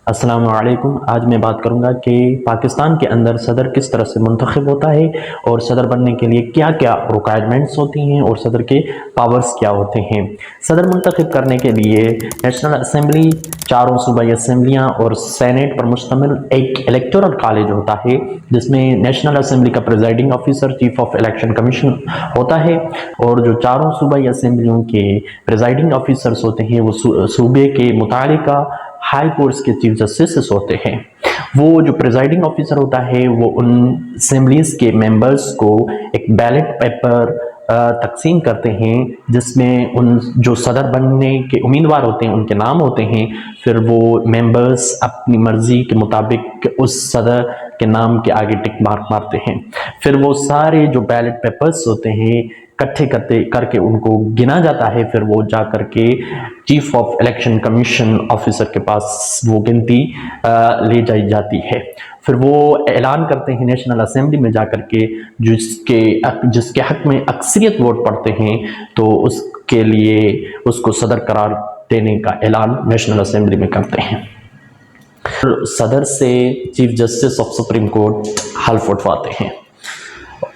السلام علیکم۔ آج میں بات کروں گا کہ پاکستان کے اندر صدر کس طرح سے منتخب ہوتا ہے اور صدر بننے کے لیے کیا کیا ریکوائرمنٹس ہوتی ہیں اور صدر کے پاورز کیا ہوتے ہیں۔ صدر منتخب کرنے کے لیے نیشنل اسمبلی، چاروں صوبائی اسمبلیاں اور سینیٹ پر مشتمل ایک الیکٹورل کالج ہوتا ہے، جس میں نیشنل اسمبلی کا presiding officer chief of election commission ہوتا ہے، اور جو چاروں صوبائی اسمبلیوں کے پریزائڈنگ آفیسرز ہوتے ہیں وہ صوبے کے متعلقہ ہائی کورٹس کے چیف جسٹس ہوتے ہیں۔ وہ جو پریزائڈنگ آفیسر ہوتا ہے وہ ان اسمبلیز کے ممبرز کو ایک بیلٹ پیپر تقسیم کرتے ہیں، جس میں ان جو صدر بننے کے امیدوار ہوتے ہیں ان کے نام ہوتے ہیں۔ پھر وہ ممبرز اپنی مرضی کے مطابق اس صدر کے نام کے آگے ٹک مارک مارتے ہیں۔ پھر وہ سارے جو بیلٹ پیپرز ہوتے ہیں اکٹھے کر کے ان کو گنا جاتا ہے، پھر وہ جا کر کے chief of election commission officer کے پاس وہ گنتی لے جائی جاتی ہے۔ پھر وہ اعلان کرتے ہیں نیشنل اسمبلی میں جا کر کے، جس کے حق میں اکثریت ووٹ پڑتے ہیں تو اس کے لیے اس کو صدر قرار دینے کا اعلان نیشنل اسمبلی میں کرتے ہیں۔ صدر سے chief justice of supreme court حلف اٹھواتے ہیں۔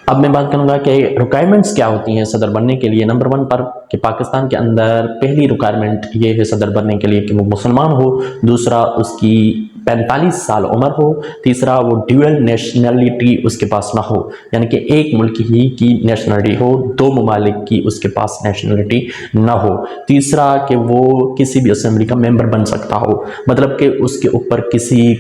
اب میں بات کروں گا کہ ریکوائرمنٹس کیا ہوتی ہیں صدر بننے کے لیے۔ نمبر 1 پر کہ پاکستان کے اندر پہلی ریکوائرمنٹ یہ ہے صدر بننے کے لیے کہ وہ مسلمان ہو، دوسرا اس کی 45 سال عمر ہو، تیسرا وہ ڈیول نیشنلٹی اس کے پاس نہ ہو، یعنی کہ ایک ملک ہی کی نیشنلٹی ہو، 2 ممالک کی اس کے پاس نیشنلٹی نہ ہو، تیسرا کہ وہ کسی بھی اسمبلی کا ممبر بن سکتا ہو، مطلب کہ اس کے اوپر کسی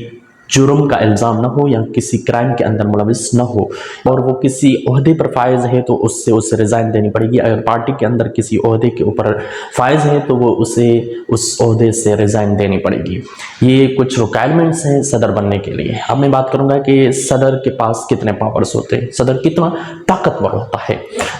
جرم کا الزام نہ ہو یا کسی کرائم کے اندر ملوث نہ ہو، اور وہ کسی عہدے پر فائز ہے تو اسے ریزائن دینی پڑے گی۔ اگر پارٹی کے اندر کسی عہدے کے اوپر فائز ہے تو وہ اسے اس عہدے سے ریزائن دینی پڑے گی۔ یہ کچھ ریکوائرمنٹس ہیں صدر بننے کے لیے۔ اب میں بات کروں گا کہ صدر کے پاس کتنے پاورز ہوتے ہیں، صدر کتنا طاقتور ہوتا ہے۔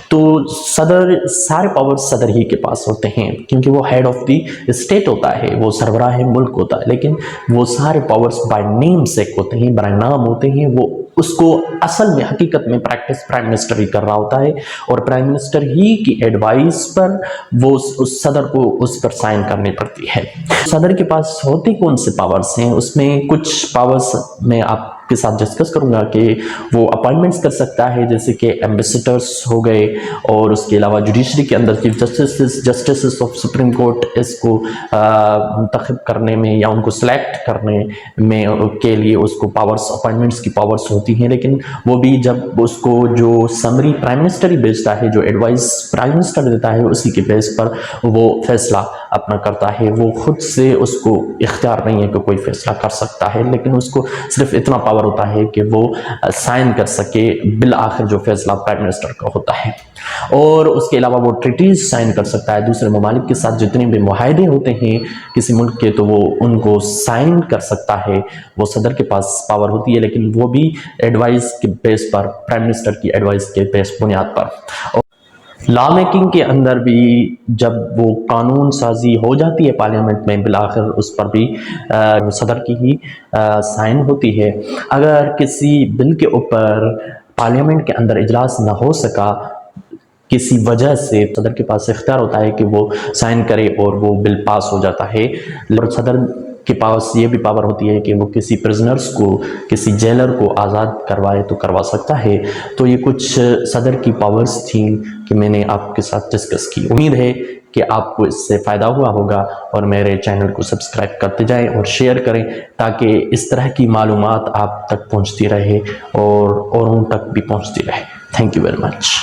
تو سارے پاورز صدر ہی کے پاس ہوتے ہیں، کیونکہ وہ ہیڈ آف دی اسٹیٹ ہوتا ہے، وہ سربراہ ملک ہوتا ہے، لیکن وہ سارے پاورز بائی نیم سے ہوتے ہیں، برائے نام ہوتے ہیں۔ وہ اس کو اصل میں حقیقت میں پریکٹس پرائم منسٹر ہی کر رہا ہوتا ہے، اور پرائم منسٹر ہی کی ایڈوائس پر وہ اس صدر کو اس پر سائن کرنی پڑتی ہے۔ صدر کے پاس ہوتے کون سے پاورز ہیں، اس میں کچھ پاورز میں آپ کے ساتھ ڈسکس کروں گا کہ وہ اپائنٹمنٹس کر سکتا ہے، جیسے کہ ایمبیسیڈرز ہو گئے، اور اس کے علاوہ جوڈیشری کے اندر chief justices of supreme court اس کو منتخب کرنے میں یا ان کو سلیکٹ کرنے میں کے لیے اس کو پاورز، اپائنٹمنٹس کی پاورز ہوتی ہیں، لیکن وہ بھی جب اس کو جو سمری پرائم منسٹر ہی بھیجتا ہے، جو ایڈوائس پرائم منسٹر دیتا ہے، اسی کے بیس پر وہ فیصلہ اپنا کرتا ہے۔ وہ خود سے اس کو اختیار نہیں ہے کہ کوئی فیصلہ کر سکتا ہے، لیکن اس کو صرف اتنا پاور ہوتا ہے کہ وہ سائن کر سکے بالآخر جو فیصلہ پرائم منسٹر کا ہوتا ہے۔ اور اس کے علاوہ وہ ٹریٹیز سائن کر سکتا ہے، دوسرے ممالک کے ساتھ جتنے بھی معاہدے ہوتے ہیں کسی ملک کے، تو وہ ان کو سائن کر سکتا ہے۔ وہ صدر کے پاس پاور ہوتی ہے، لیکن وہ بھی ایڈوائس کے بیس پر، پرائم منسٹر کی ایڈوائس کے بنیاد پر۔ لا میکنگ کے اندر بھی جب وہ قانون سازی ہو جاتی ہے پارلیمنٹ میں، بالآخر اس پر بھی صدر کی ہی سائن ہوتی ہے۔ اگر کسی بل کے اوپر پارلیمنٹ کے اندر اجلاس نہ ہو سکا کسی وجہ سے، صدر کے پاس اختیار ہوتا ہے کہ وہ سائن کرے اور وہ بل پاس ہو جاتا ہے۔ صدر کے پاس یہ بھی پاور ہوتی ہے کہ وہ کسی پرزنرز کو، کسی جیلر کو آزاد کروائے تو کروا سکتا ہے۔ تو یہ کچھ صدر کی پاورز تھیں کہ میں نے آپ کے ساتھ ڈسکس کی۔ امید ہے کہ آپ کو اس سے فائدہ ہوا ہوگا، اور میرے چینل کو سبسکرائب کرتے جائیں اور شیئر کریں، تاکہ اس طرح کی معلومات آپ تک پہنچتی رہے اور اوروں تک بھی پہنچتی رہے۔ Thank you very much.